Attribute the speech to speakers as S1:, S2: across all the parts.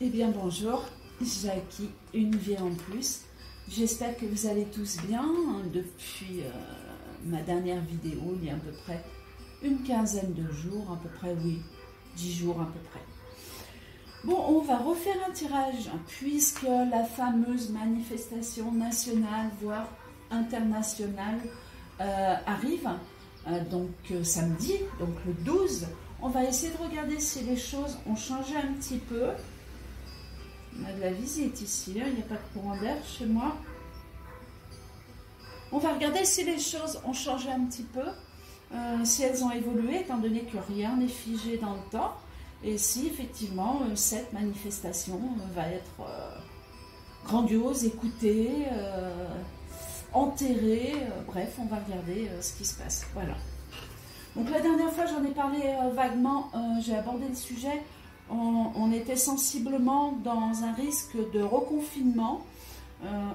S1: Eh bien bonjour, Jackie, une vie en plus. J'espère que vous allez tous bien. Depuis ma dernière vidéo, il y a à peu près une quinzaine de jours, à peu près, oui, 10 jours à peu près. Bon, on va refaire un tirage, puisque la fameuse manifestation nationale, voire internationale, arrive. Donc samedi, donc le 12. On va essayer de regarder si les choses ont changé un petit peu. On a de la visite ici, hein, il n'y a pas de courant d'air chez moi. On va regarder si les choses ont changé un petit peu, si elles ont évolué, étant donné que rien n'est figé dans le temps, et si effectivement cette manifestation va être grandiose, écoutée, enterrée, bref, on va regarder ce qui se passe. Voilà. Donc la dernière fois, j'en ai parlé vaguement, j'ai abordé le sujet. On était sensiblement dans un risque de reconfinement.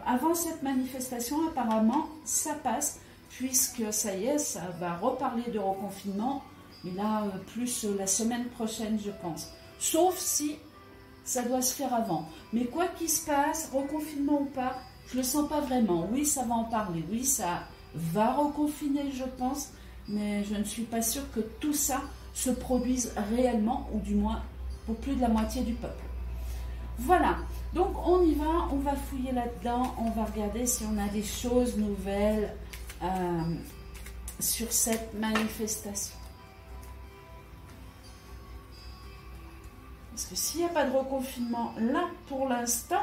S1: Avant cette manifestation, apparemment, ça passe, puisque ça y est, ça va reparler de reconfinement, mais là, plus la semaine prochaine, je pense. Sauf si ça doit se faire avant. Mais quoi qu'il se passe, reconfinement ou pas, je ne le sens pas vraiment. Oui, ça va en parler, oui, ça va reconfiner, je pense, mais je ne suis pas sûre que tout ça se produise réellement, ou du moins pour plus de la moitié du peuple. Voilà, donc on y va, on va fouiller là-dedans, on va regarder si on a des choses nouvelles sur cette manifestation. Parce que s'il n'y a pas de reconfinement là pour l'instant,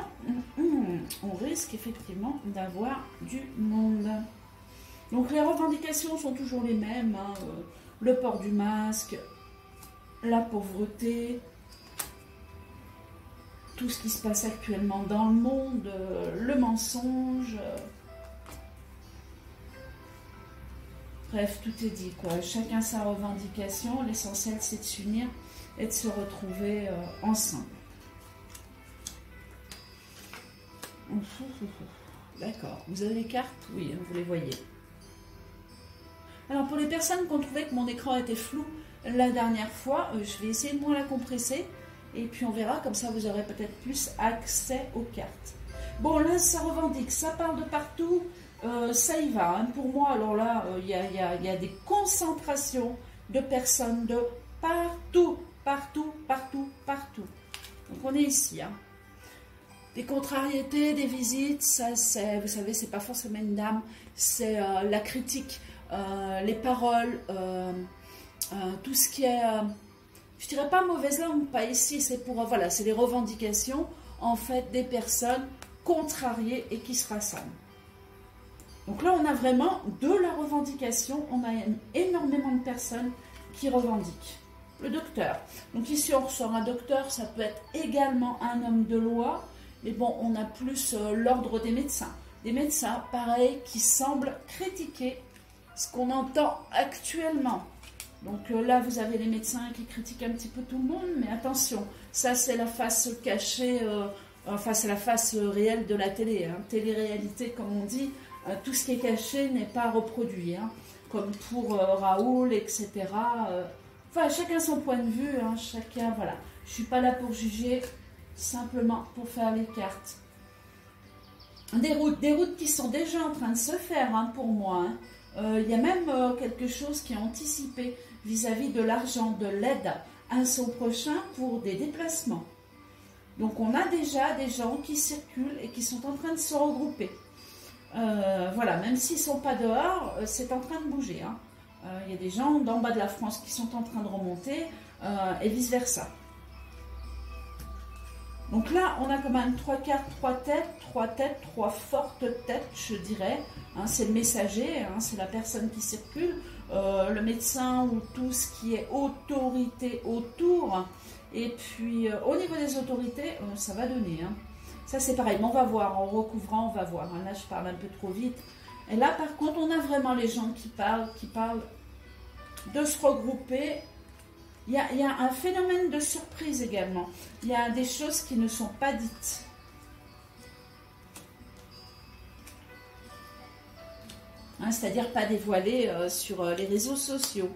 S1: on risque effectivement d'avoir du monde. Donc les revendications sont toujours les mêmes, hein, le port du masque, la pauvreté, tout ce qui se passe actuellement dans le monde, le mensonge. Bref, tout est dit, quoi. Chacun sa revendication. L'essentiel, c'est de s'unir et de se retrouver ensemble. D'accord. Vous avez les cartes? Oui, vous les voyez. Alors, pour les personnes qui ont trouvé que mon écran était flou la dernière fois, je vais essayer de moins la compresser. Et puis on verra, comme ça vous aurez peut-être plus accès aux cartes. Bon, là, ça revendique, ça parle de partout, ça y va. Hein. Pour moi, alors là, il y a des concentrations de personnes de partout, partout, partout, partout. Donc on est ici. Hein. Des contrariétés, des visites, ça c'est, vous savez, c'est pas forcément une dame, c'est la critique, les paroles, tout ce qui est... je dirais pas mauvaise langue, pas ici, c'est pour, voilà, c'est les revendications, en fait, des personnes contrariées et qui se rassemblent. Donc là, on a vraiment de la revendication, on a énormément de personnes qui revendiquent. Le docteur. Donc ici, on ressort un docteur, ça peut être également un homme de loi, mais bon, on a plus l'ordre des médecins. Des médecins, pareil, qui semblent critiquer ce qu'on entend actuellement. Donc là, vous avez les médecins qui critiquent un petit peu tout le monde, mais attention, ça c'est la face cachée, enfin c'est la face réelle de la télé, hein, télé-réalité comme on dit, tout ce qui est caché n'est pas reproduit, hein, comme pour Raoul, etc. Enfin, chacun son point de vue, hein, chacun, voilà. Je ne suis pas là pour juger, simplement pour faire les cartes. Des routes qui sont déjà en train de se faire, hein, pour moi, hein. Il y a même quelque chose qui est anticipé vis-à-vis de l'argent, de l'aide à son prochain pour des déplacements. Donc on a déjà des gens qui circulent et qui sont en train de se regrouper. Voilà, même s'ils ne sont pas dehors, c'est en train de bouger. Hein. Il y a des gens d'en bas de la France qui sont en train de remonter et vice-versa. Donc là, on a quand même 3 cartes, 3 têtes, 3 fortes têtes, je dirais. Hein, c'est le messager, hein, c'est la personne qui circule, le médecin ou tout ce qui est autorité autour. Et puis, au niveau des autorités, ça va donner. Hein. Ça, c'est pareil, mais on va voir, en recouvrant, on va voir. Hein. Là, je parle un peu trop vite. Et là, par contre, on a vraiment les gens qui parlent de se regrouper. Il y a un phénomène de surprise également. Il y a des choses qui ne sont pas dites. Hein, c'est-à-dire pas dévoilées sur les réseaux sociaux.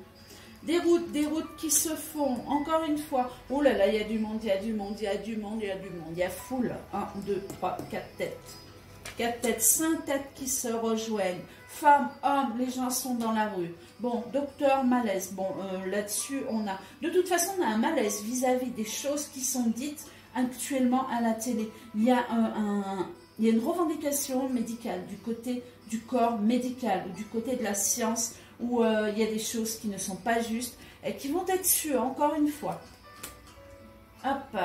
S1: des routes qui se font, encore une fois. Oh là là, il y a du monde, il y a du monde, il y a du monde, il y a du monde. Il y a foule. 1, 2, 3, 4 têtes. 4 têtes, 5 têtes qui se rejoignent. Femmes, hommes, les gens sont dans la rue. Bon, docteur, malaise. Bon, là-dessus, on a... De toute façon, on a un malaise vis-à-vis des choses qui sont dites actuellement à la télé. Il y a une revendication médicale du côté du corps médical, ou du côté de la science, où il y a des choses qui ne sont pas justes et qui vont être sues, encore une fois. Hop,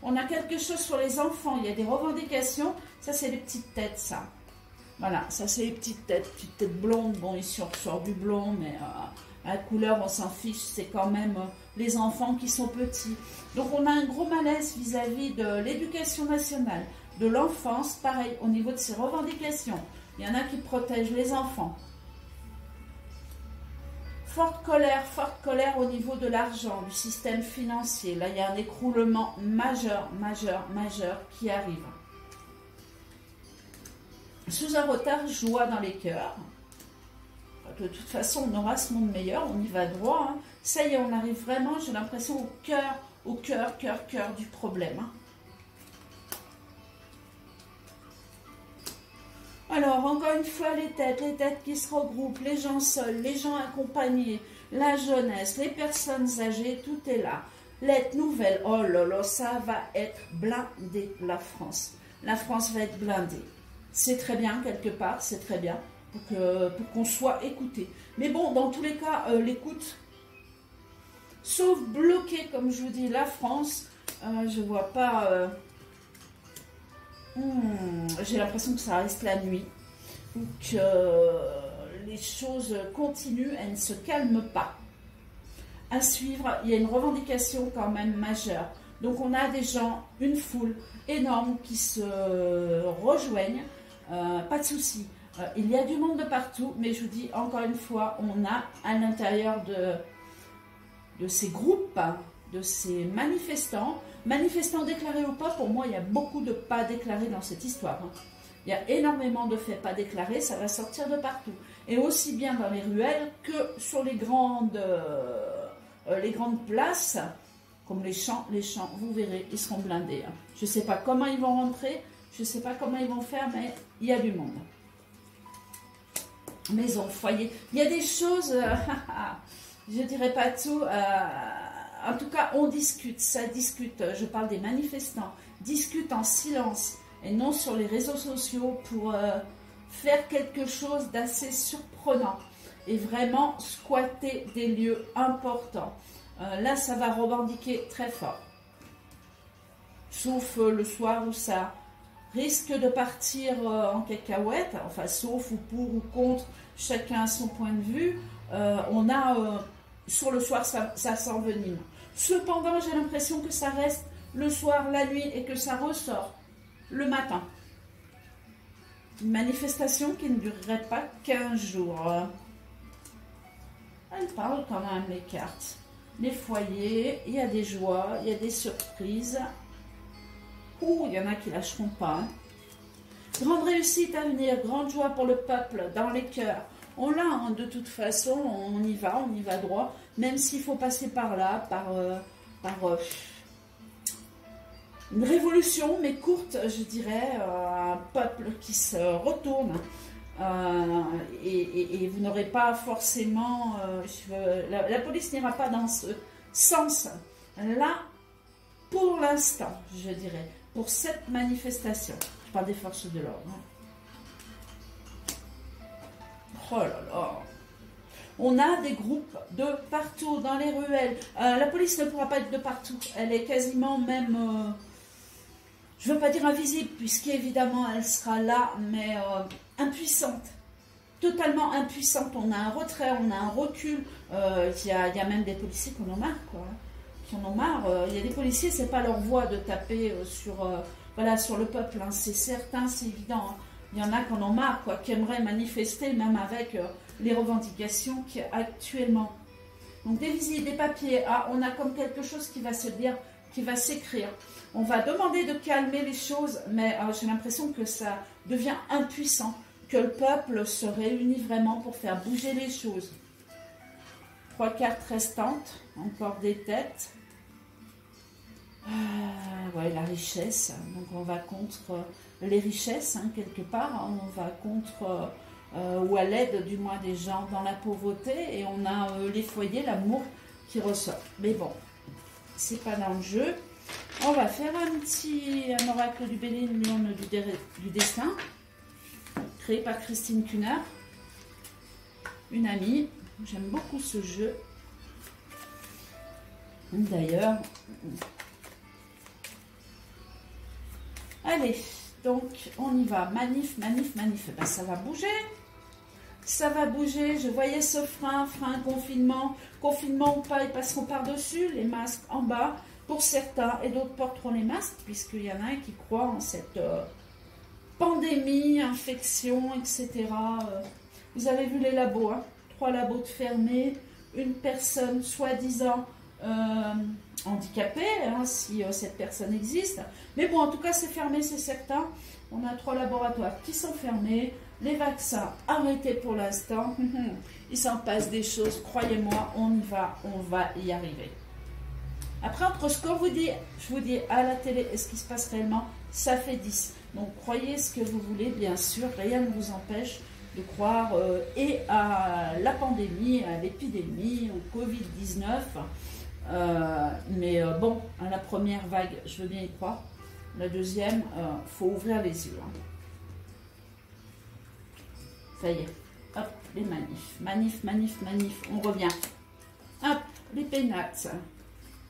S1: on a quelque chose sur les enfants, il y a des revendications. Ça, c'est les petites têtes, ça. Voilà, ça, c'est les petites têtes blondes. Bon, ici, on ressort du blond, mais la couleur, on s'en fiche. C'est quand même les enfants qui sont petits. Donc, on a un gros malaise vis-à-vis de l'éducation nationale, de l'enfance, pareil, au niveau de ses revendications. Il y en a qui protègent les enfants. Forte colère au niveau de l'argent, du système financier. Là, il y a un écroulement majeur qui arrive. Sous un retard, joie dans les cœurs. De toute façon, on aura ce monde meilleur, on y va droit. Hein. Ça y est, on arrive vraiment, j'ai l'impression, au cœur du problème. Hein. Alors, encore une fois, les têtes qui se regroupent, les gens seuls, les gens accompagnés, la jeunesse, les personnes âgées, tout est là. L'aide nouvelle, oh là là, ça va être blindé, la France. La France va être blindée. C'est très bien, quelque part, c'est très bien, pour qu'on soit écouté. Mais bon, dans tous les cas, l'écoute, sauf bloquer, comme je vous dis, la France, je ne vois pas... j'ai l'impression que ça reste la nuit, ou que les choses continuent, elles ne se calment pas. À suivre, il y a une revendication quand même majeure. Donc on a des gens, une foule énorme qui se rejoignent, pas de souci. Il y a du monde de partout, mais je vous dis encore une fois, on a à l'intérieur de ces groupes, de ces manifestants déclarés ou pas, pour moi, il y a beaucoup de pas déclarés dans cette histoire. Hein. Il y a énormément de faits pas déclarés, ça va sortir de partout. Et aussi bien dans les ruelles que sur les grandes places, comme les champs, vous verrez, ils seront blindés. Hein. Je ne sais pas comment ils vont rentrer, je ne sais pas comment ils vont faire, mais il y a du monde. Maison, foyer, il y a des choses, je ne dirais pas tout... En tout cas, on discute, ça discute, je parle des manifestants, discutent en silence et non sur les réseaux sociaux pour faire quelque chose d'assez surprenant et vraiment squatter des lieux importants. Là, ça va revendiquer très fort. Sauf le soir où ça risque de partir en cacahuète, enfin, sauf ou pour ou contre, chacun a son point de vue. On a... sur le soir, ça s'envenime. Cependant, j'ai l'impression que ça reste le soir, la nuit, et que ça ressort le matin. Une manifestation qui ne durerait pas 15 jours. Elle parle quand même, les cartes. Les foyers, il y a des joies, il y a des surprises. Ouh, il y en a qui lâcheront pas. Hein. Grande réussite à venir, grande joie pour le peuple, dans les cœurs. On l'a, hein, de toute façon, on y va droit, même s'il faut passer par là, par une révolution, mais courte, je dirais, un peuple qui se retourne, et vous n'aurez pas forcément, la police n'ira pas dans ce sens-là, pour l'instant, je dirais, pour cette manifestation. Je parle des forces de l'ordre. Hein. Oh là là. On a des groupes de partout, dans les ruelles. La police ne pourra pas être de partout. Elle est quasiment même, je ne veux pas dire invisible, puisqu'évidemment elle sera là, mais impuissante. Totalement impuissante. On a un retrait, on a un recul. Il y a même des policiers qui en ont marre, quoi. Qui en ont marre. Il y a des policiers, c'est pas leur voie de taper sur le peuple. Hein. C'est certain, c'est évident. Hein. Il y en a qui en ont marre, quoi, qui aimeraient manifester, même avec les revendications qui actuellement. Donc des visites, des papiers, on a comme quelque chose qui va se dire, qui va s'écrire. On va demander de calmer les choses, mais j'ai l'impression que ça devient impuissant, que le peuple se réunit vraiment pour faire bouger les choses. 3 cartes restantes, encore des têtes. Ouais, la richesse. Donc on va contre les richesses, hein, quelque part. On va contre, ou à l'aide du moins des gens dans la pauvreté. Et on a les foyers, l'amour qui ressort. Mais bon, c'est pas dans le jeu. On va faire un oracle du Bénin, l'urne du destin, créé par Christine Cunard, une amie. J'aime beaucoup ce jeu. D'ailleurs, allez, donc on y va. Manif, manif, manif. Ben, ça va bouger. Ça va bouger. Je voyais ce frein, confinement. Confinement ou pas, ils passeront par-dessus. Les masques en bas pour certains et d'autres porteront les masques puisqu'il y en a un qui croit en cette pandémie, infection, etc. Vous avez vu les labos, hein, 3 labos de fermés, une personne soi-disant handicapée, hein, si cette personne existe. Mais bon, en tout cas, c'est fermé, c'est certain. On a 3 laboratoires qui sont fermés. Les vaccins arrêtés pour l'instant. Il s'en passe des choses, croyez-moi, on y va, on va y arriver. Après, entre ce qu'on vous dit, je vous dis à la télé et ce qui se passe réellement, ça fait 10. Donc, croyez ce que vous voulez, bien sûr, rien ne vous empêche de croire et à la pandémie, à l'épidémie, au Covid-19. Mais bon, à la première vague, je veux bien y croire. La deuxième, faut ouvrir les yeux. Hein. Ça y est. Hop, les manifs. Manif, manif, manif. On revient. Hop, les pénates.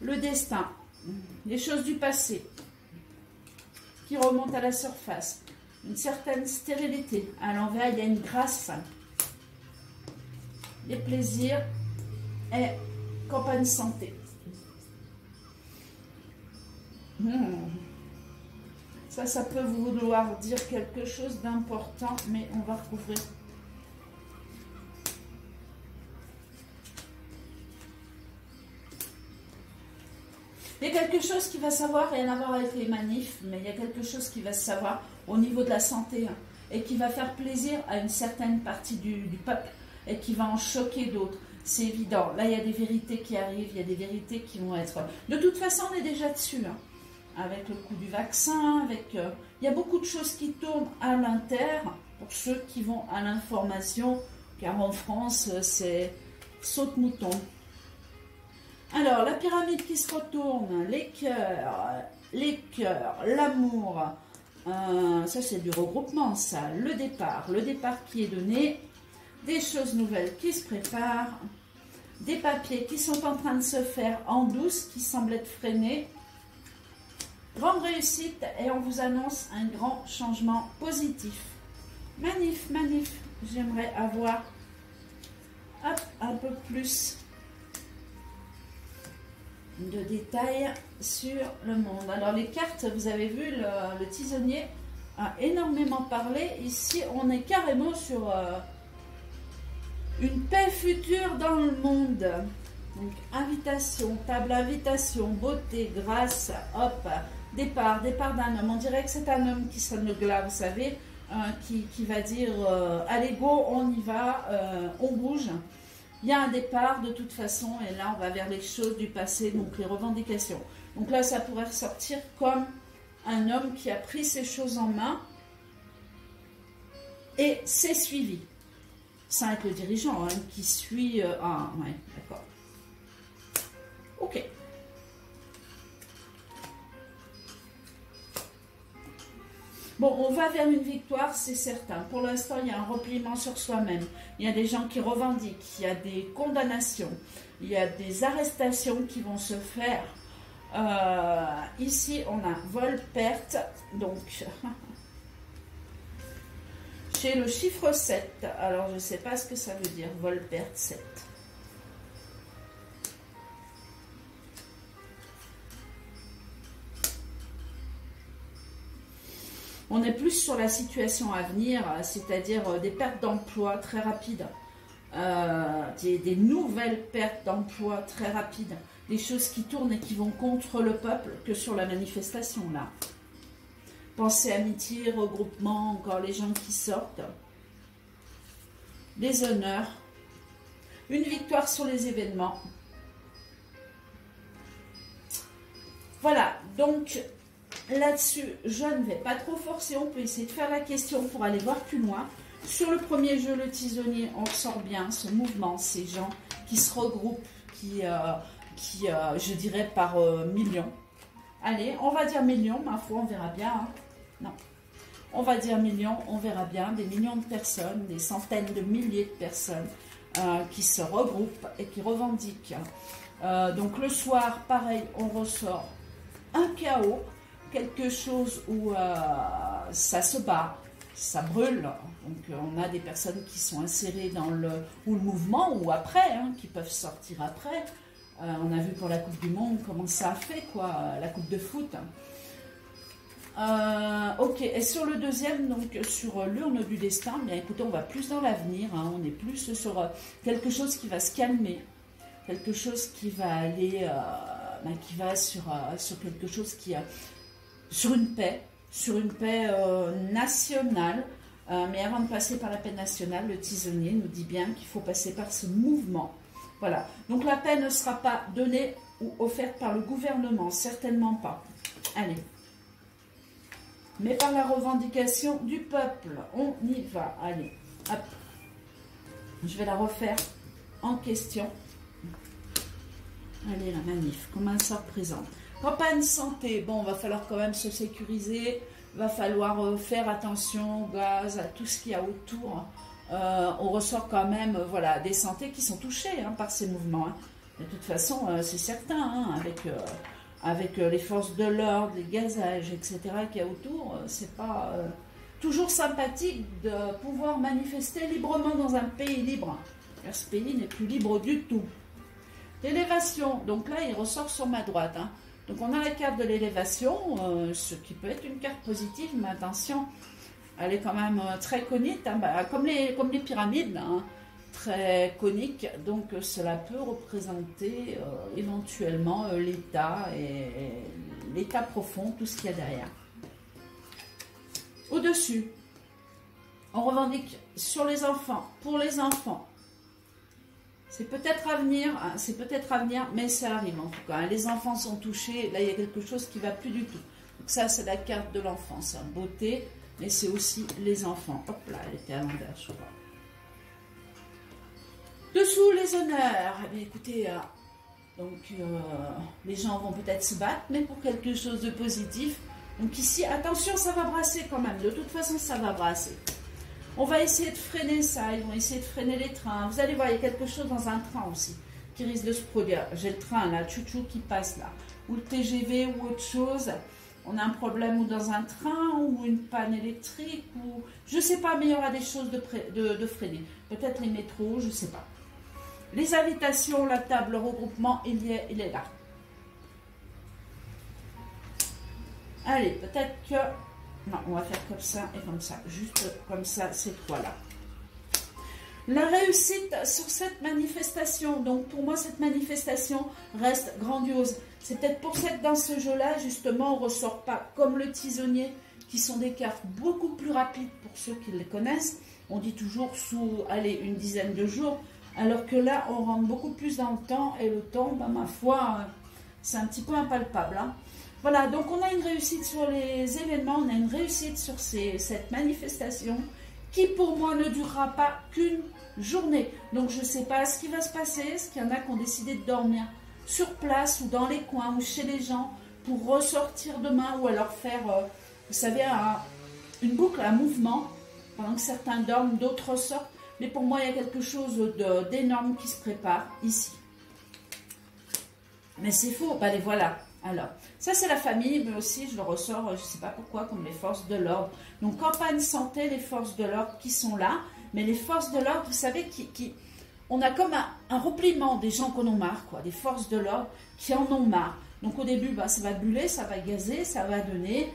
S1: Le destin. Les choses du passé qui remontent à la surface. Une certaine stérilité. À l'envers, il y a une grâce. Les plaisirs et campagne santé. Ça peut vouloir dire quelque chose d'important, mais on va recouvrir. Il y a quelque chose qui va savoir, rien à voir avec les manifs, mais il y a quelque chose qui va se savoir au niveau de la santé, hein, et qui va faire plaisir à une certaine partie du peuple et qui va en choquer d'autres. C'est évident. Là, il y a des vérités qui arrivent, il y a des vérités qui vont être... De toute façon, on est déjà dessus, hein, avec le coup du vaccin, avec... il y a beaucoup de choses qui tournent à l'inter, pour ceux qui vont à l'information, car en France, c'est saute-mouton. Alors, la pyramide qui se retourne, les cœurs, l'amour, ça c'est du regroupement, ça, le départ qui est donné, des choses nouvelles qui se préparent, des papiers qui sont en train de se faire en douce, qui semblent être freinés, grande réussite et on vous annonce un grand changement positif. Manif, manif, j'aimerais avoir hop, un peu plus de détails sur le monde. Alors les cartes, vous avez vu, le tisonnier a énormément parlé. Ici, on est carrément sur une paix future dans le monde. Donc invitation, table invitation, beauté, grâce, hop, départ d'un homme. On dirait que c'est un homme qui sonne le glas, vous savez, qui va dire allez go, on y va, on bouge. Il y a un départ de toute façon et là on va vers les choses du passé, donc les revendications. Donc là ça pourrait ressortir comme un homme qui a pris ses choses en main et c'est suivi. Ça va être le dirigeant hein, qui suit... ah ouais, d'accord. Ok. Bon, on va vers une victoire, c'est certain. Pour l'instant, il y a un repliement sur soi-même. Il y a des gens qui revendiquent, il y a des condamnations, il y a des arrestations qui vont se faire. Ici, on a vol-perte. Donc, j'ai le chiffre 7. Alors, je ne sais pas ce que ça veut dire, vol-perte 7. On est plus sur la situation à venir, c'est-à-dire des pertes d'emploi très rapides, des nouvelles pertes d'emploi très rapides, des choses qui tournent et qui vont contre le peuple que sur la manifestation là. Pensée, amitié, regroupement, encore les gens qui sortent, des honneurs, une victoire sur les événements. Voilà, donc là-dessus, je ne vais pas trop forcer. On peut essayer de faire la question pour aller voir plus loin. Sur le premier jeu, le tisonnier, on ressort bien ce mouvement, ces gens qui se regroupent, je dirais, par millions. Allez, on va dire millions, ma foi, on verra bien. Hein. Non, on va dire millions, on verra bien. Des millions de personnes, des centaines de milliers de personnes qui se regroupent et qui revendiquent. Donc le soir, pareil, on ressort un chaos, quelque chose où ça se bat, ça brûle. Donc on a des personnes qui sont insérées dans le mouvement ou après, hein, qui peuvent sortir après. On a vu pour la Coupe du Monde comment ça a fait, quoi, la Coupe de foot. Ok, et sur le deuxième, donc sur l'urne du destin, bien écoutez, on va plus dans l'avenir, hein, on est plus sur quelque chose qui va se calmer, quelque chose qui va aller, qui va sur quelque chose qui a, sur une paix nationale. Mais avant de passer par la paix nationale, le tisonnier nous dit bien qu'il faut passer par ce mouvement. Voilà, donc la paix ne sera pas donnée ou offerte par le gouvernement, certainement pas. Allez. Mais par la revendication du peuple. On y va. Allez, hop. Je vais la refaire en question. Allez, la manif, comment ça représente? Campagne santé, bon, va falloir quand même se sécuriser. Va falloir faire attention au gaz, à tout ce qu'il y a autour. On ressort quand même, voilà, des santé qui sont touchées hein, par ces mouvements. Hein. De toute façon, c'est certain, hein, avec les forces de l'ordre, les gazages, etc. qu'il y a autour, c'est pas toujours sympathique de pouvoir manifester librement dans un pays libre. Car ce pays n'est plus libre du tout. L'élévation, donc là, il ressort sur ma droite. Hein. Donc on a la carte de l'élévation, ce qui peut être une carte positive, mais attention, elle est quand même très conique, hein, comme les pyramides, hein, très conique. Donc cela peut représenter éventuellement l'état et l'état profond, tout ce qu'il y a derrière. Au-dessus, on revendique sur les enfants, pour les enfants. C'est peut-être à venir, mais ça arrive en tout cas. Hein. Les enfants sont touchés, là il y a quelque chose qui ne va plus du tout. Donc ça c'est la carte de l'enfance, hein. Beauté, mais c'est aussi les enfants. Hop là, elle était à l'envers, je crois. Dessous les honneurs, eh bien écoutez, les gens vont peut-être se battre, mais pour quelque chose de positif. Donc ici, attention, ça va brasser quand même, de toute façon ça va brasser. On va essayer de freiner ça, ils vont essayer de freiner les trains. Vous allez voir, il y a quelque chose dans un train aussi qui risque de se produire. J'ai le train là, chouchou qui passe là, ou le TGV ou autre chose. On a un problème ou dans un train ou une panne électrique ou je sais pas, mais il y aura des choses de freiner. Peut-être les métros, je sais pas. Les invitations, la table, le regroupement, il est là. Allez, peut-être que... Non, on va faire comme ça et comme ça. Juste comme ça, ces trois-là. La réussite sur cette manifestation. Donc, pour moi, cette manifestation reste grandiose. C'est peut-être pour ça que dans ce jeu-là, justement, on ne ressort pas comme le tisonnier, qui sont des cartes beaucoup plus rapides pour ceux qui les connaissent. On dit toujours sous, allez, une dizaine de jours. Alors que là, on rentre beaucoup plus dans le temps. Et le temps, bah, ma foi, c'est un petit peu impalpable. Hein. Voilà, donc on a une réussite sur les événements, on a une réussite sur cette manifestation qui pour moi ne durera pas qu'une journée. Donc je ne sais pas ce qui va se passer, est-ce qu'il y en a qui ont décidé de dormir sur place ou dans les coins ou chez les gens pour ressortir demain ou alors faire, vous savez, une boucle, un mouvement, pendant que certains dorment, d'autres ressortent. Mais pour moi, il y a quelque chose d'énorme qui se prépare ici. Mais c'est faux, ben les voilà. Alors, ça c'est la famille, mais aussi je le ressors, je ne sais pas pourquoi, comme les forces de l'ordre. Donc, campagne santé, les forces de l'ordre qui sont là. Mais les forces de l'ordre, vous savez, on a comme un repliement des gens qu'on en marre, quoi. Des forces de l'ordre qui en ont marre. Donc, au début, bah, ça va buller, ça va gazer, ça va donner.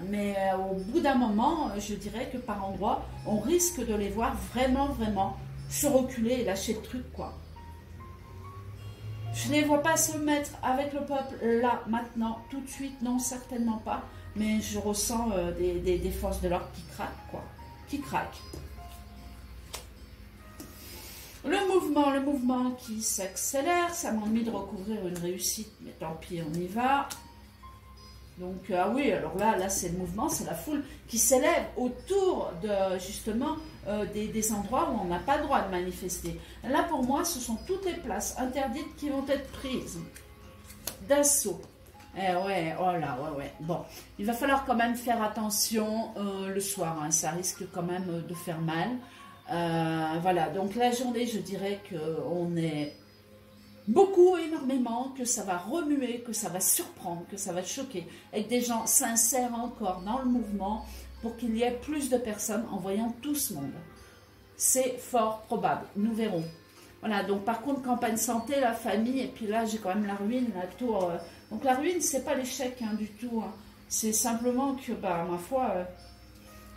S1: Mais au bout d'un moment, je dirais que par endroits, on risque de les voir vraiment, vraiment se reculer et lâcher le truc, quoi. Je ne les vois pas se mettre avec le peuple là, maintenant, tout de suite, non, certainement pas. Mais je ressens des forces de l'ordre qui craquent, quoi. Qui craquent. Le mouvement qui s'accélère, ça m'a envie de recouvrir une réussite, mais tant pis, on y va. Donc, ah oui, alors là c'est le mouvement, c'est la foule qui s'élève autour de, justement, des endroits où on n'a pas le droit de manifester. Là, pour moi, ce sont toutes les places interdites qui vont être prises d'assaut. Eh ouais, oh là, ouais. Bon, il va falloir quand même faire attention le soir, hein, ça risque quand même de faire mal. Voilà, donc la journée, je dirais qu'on est beaucoup, énormément, que ça va remuer, que ça va surprendre, que ça va choquer, avec des gens sincères encore dans le mouvement, pour qu'il y ait plus de personnes en voyant tout ce monde. C'est fort probable, nous verrons. Voilà, donc par contre, campagne santé, la famille, et puis là, j'ai quand même la ruine, la tour. Donc la ruine, c'est pas l'échec hein, du tout. Hein. C'est simplement que, bah, ma foi,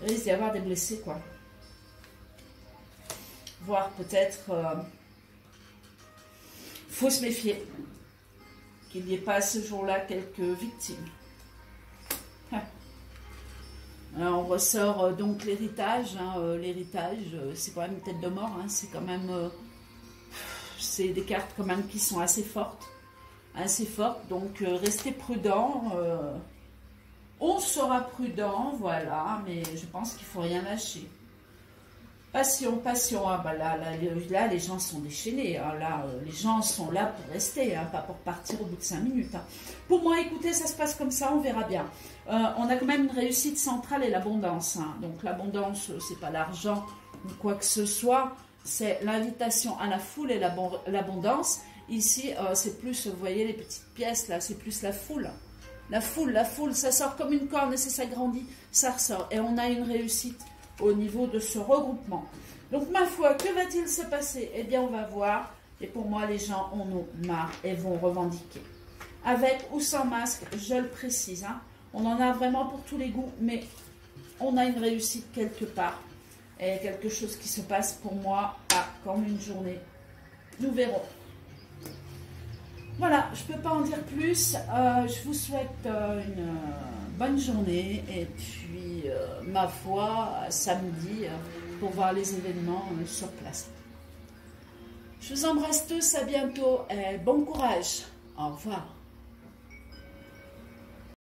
S1: il risque d'y avoir des blessés, quoi. Voire peut-être, faut se méfier qu'il n'y ait pas ce jour-là quelques victimes. Alors, on ressort donc l'héritage. Hein, l'héritage, c'est quand même une tête de mort. Hein, c'est quand même... c'est des cartes quand même qui sont assez fortes. Donc restez prudents. On sera prudent, voilà, mais je pense qu'il ne faut rien lâcher. Passion. Ah, bah là, les gens sont déchaînés. Hein, là, les gens sont là pour rester, hein, pas pour partir au bout de 5 minutes. Hein. Pour moi, écoutez, ça se passe comme ça, on verra bien. On a quand même une réussite centrale et l'abondance. Hein. Donc l'abondance, c'est pas l'argent ou quoi que ce soit. C'est l'invitation à la foule et l'abondance. Ici, c'est plus, vous voyez les petites pièces là, c'est plus la foule. La foule, ça sort comme une corne et ça s'agrandit, ça ressort. Et on a une réussite au niveau de ce regroupement. Donc, ma foi, que va-t-il se passer? Eh bien, on va voir. Et pour moi, les gens en ont marre et vont revendiquer. Avec ou sans masque, je le précise. Hein, on en a vraiment pour tous les goûts, mais on a une réussite quelque part. Et quelque chose qui se passe pour moi comme une journée. Nous verrons. Voilà, je ne peux pas en dire plus. Je vous souhaite une bonne journée. Et puis, ma foi, samedi, pour voir les événements sur place. Je vous embrasse tous, à bientôt et bon courage. Au revoir.